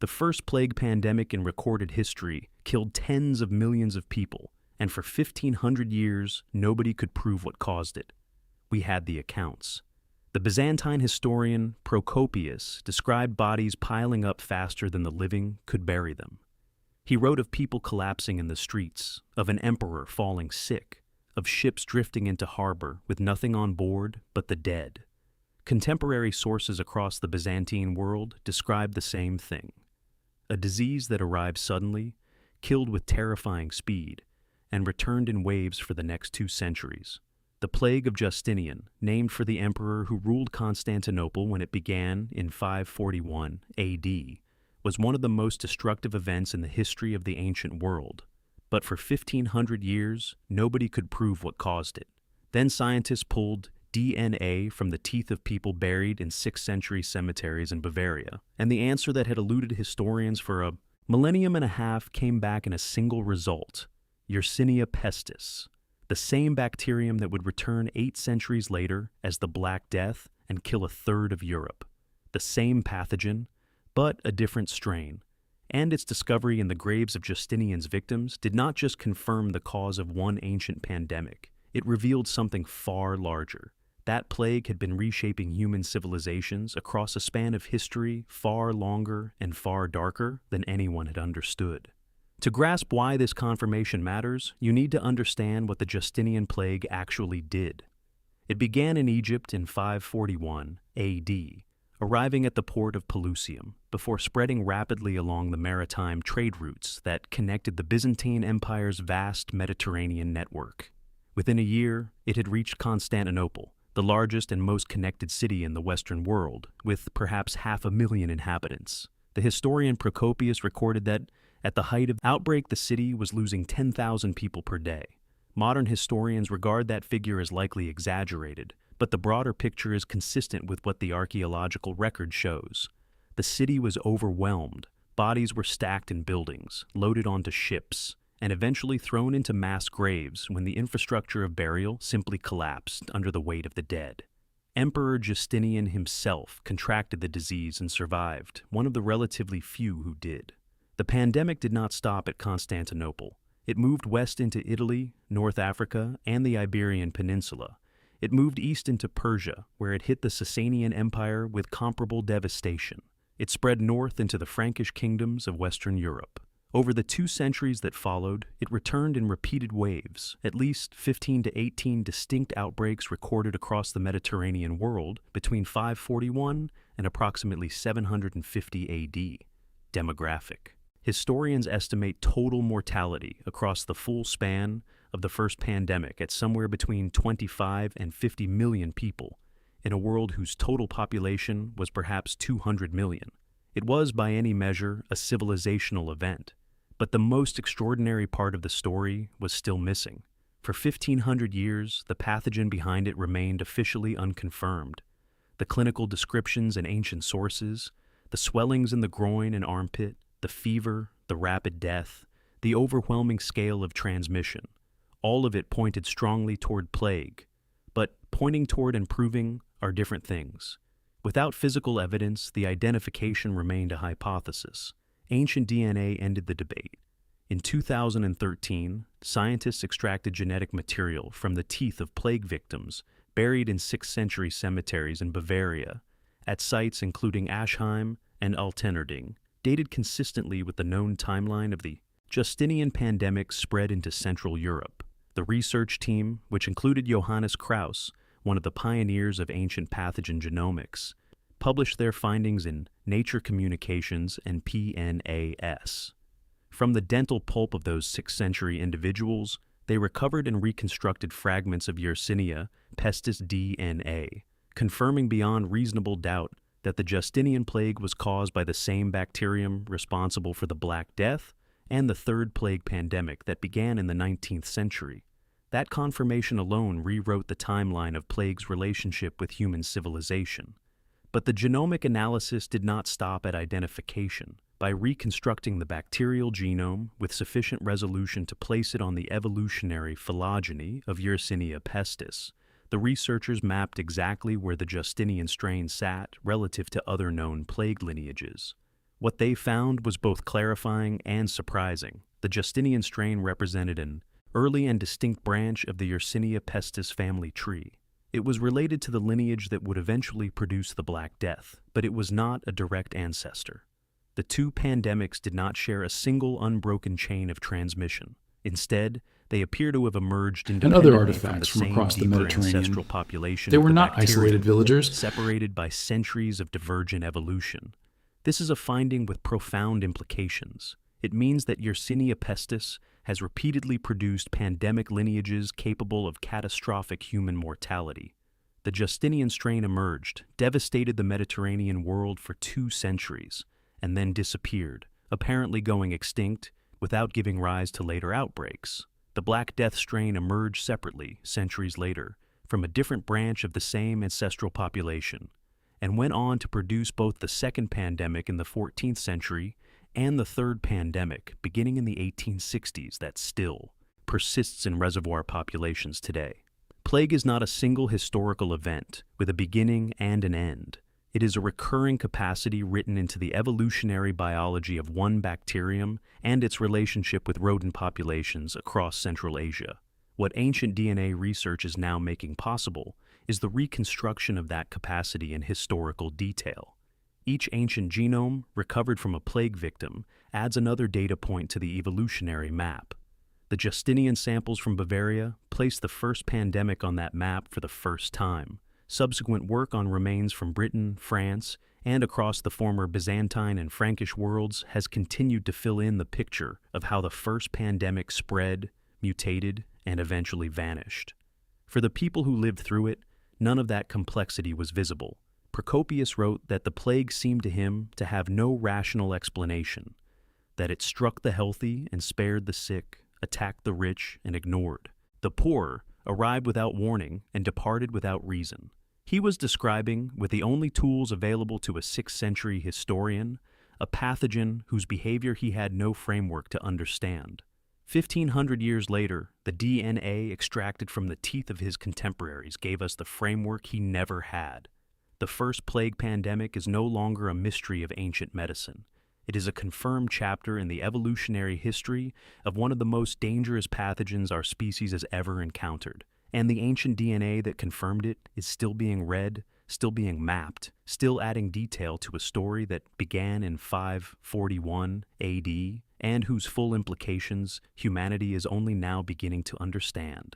The first plague pandemic in recorded history killed tens of millions of people, and for 1,500 years, nobody could prove what caused it. We had the accounts. The Byzantine historian Procopius described bodies piling up faster than the living could bury them. He wrote of people collapsing in the streets, of an emperor falling sick, of ships drifting into harbor with nothing on board but the dead. Contemporary sources across the Byzantine world describe the same thing. A disease that arrived suddenly, killed with terrifying speed, and returned in waves for the next 2 centuries. The Plague of Justinian, named for the emperor who ruled Constantinople when it began in 541 AD, was one of the most destructive events in the history of the ancient world. But for 1,500 years, nobody could prove what caused it. Then scientists pulled DNA from the teeth of people buried in 6th century cemeteries in Bavaria, and the answer that had eluded historians for a millennium and a half came back in a single result: Yersinia pestis, the same bacterium that would return 8 centuries later as the Black Death and kill a third of Europe. The same pathogen, but a different strain. And its discovery in the graves of Justinian's victims did not just confirm the cause of one ancient pandemic, it revealed something far larger. That plague had been reshaping human civilizations across a span of history far longer and far darker than anyone had understood. To grasp why this confirmation matters, you need to understand what the Justinian Plague actually did. It began in Egypt in 541 AD, arriving at the port of Pelusium, before spreading rapidly along the maritime trade routes that connected the Byzantine Empire's vast Mediterranean network. Within a year, it had reached Constantinople, the largest and most connected city in the Western world, with perhaps 500,000 inhabitants. The historian Procopius recorded that, at the height of the outbreak, the city was losing 10,000 people per day. Modern historians regard that figure as likely exaggerated, but the broader picture is consistent with what the archaeological record shows. The city was overwhelmed. Bodies were stacked in buildings, loaded onto ships, and eventually thrown into mass graves when the infrastructure of burial simply collapsed under the weight of the dead. Emperor Justinian himself contracted the disease and survived, one of the relatively few who did. The pandemic did not stop at Constantinople. It moved west into Italy, North Africa, and the Iberian Peninsula. It moved east into Persia, where it hit the Sasanian Empire with comparable devastation. It spread north into the Frankish kingdoms of Western Europe. Over the 2 centuries that followed, it returned in repeated waves, at least 15 to 18 distinct outbreaks recorded across the Mediterranean world between 541 and approximately 750 AD. Demographic. Historians estimate total mortality across the full span of the first pandemic at somewhere between 25 and 50 million people, in a world whose total population was perhaps 200 million. It was, by any measure, a civilizational event. But the most extraordinary part of the story was still missing. For 1,500 years, the pathogen behind it remained officially unconfirmed. The clinical descriptions in ancient sources, the swellings in the groin and armpit, the fever, the rapid death, the overwhelming scale of transmission, all of it pointed strongly toward plague. But pointing toward and proving are different things. Without physical evidence, the identification remained a hypothesis. Ancient DNA ended the debate. In 2013, scientists extracted genetic material from the teeth of plague victims buried in 6th century cemeteries in Bavaria, at sites including Aschheim and Altennerding, dated consistently with the known timeline of the Justinian pandemic spread into Central Europe. The research team, which included Johannes Kraus, one of the pioneers of ancient pathogen genomics, published their findings in Nature Communications and PNAS. From the dental pulp of those 6th century individuals, they recovered and reconstructed fragments of Yersinia pestis DNA, confirming beyond reasonable doubt that the Justinian plague was caused by the same bacterium responsible for the Black Death and the Third Plague pandemic that began in the 19th century. That confirmation alone rewrote the timeline of plague's relationship with human civilization. But the genomic analysis did not stop at identification. By reconstructing the bacterial genome with sufficient resolution to place it on the evolutionary phylogeny of Yersinia pestis, the researchers mapped exactly where the Justinian strain sat relative to other known plague lineages. What they found was both clarifying and surprising. The Justinian strain represented an early and distinct branch of the Yersinia pestis family tree. It was related to the lineage that would eventually produce the Black Death, but it was not a direct ancestor. The two pandemics did not share a single unbroken chain of transmission. Instead, they appear to have emerged independently and other artifacts from across the Mediterranean. Ancestral population. They were not isolated villagers, separated by centuries of divergent evolution. This is a finding with profound implications. It means that Yersinia pestis has repeatedly produced pandemic lineages capable of catastrophic human mortality. The Justinian strain emerged, devastated the Mediterranean world for 2 centuries, and then disappeared, apparently going extinct without giving rise to later outbreaks. The Black Death strain emerged separately, centuries later, from a different branch of the same ancestral population, and went on to produce both the second pandemic in the 14th century and the third pandemic beginning in the 1860s that still persists in reservoir populations today. Plague is not a single historical event with a beginning and an end. It is a recurring capacity written into the evolutionary biology of one bacterium and its relationship with rodent populations across Central Asia. What ancient DNA research is now making possible is the reconstruction of that capacity in historical detail. Each ancient genome recovered from a plague victim adds another data point to the evolutionary map. The Justinian samples from Bavaria place the first pandemic on that map for the first time. Subsequent work on remains from Britain, France, and across the former Byzantine and Frankish worlds has continued to fill in the picture of how the first pandemic spread, mutated, and eventually vanished. For the people who lived through it, none of that complexity was visible. Procopius wrote that the plague seemed to him to have no rational explanation, that it struck the healthy and spared the sick, attacked the rich and ignored the poor, arrived without warning and departed without reason. He was describing, with the only tools available to a 6th century historian, a pathogen whose behavior he had no framework to understand. 1,500 years later, the DNA extracted from the teeth of his contemporaries gave us the framework he never had. The first plague pandemic is no longer a mystery of ancient medicine. It is a confirmed chapter in the evolutionary history of one of the most dangerous pathogens our species has ever encountered. And the ancient DNA that confirmed it is still being read, still being mapped, still adding detail to a story that began in 541 AD and whose full implications humanity is only now beginning to understand.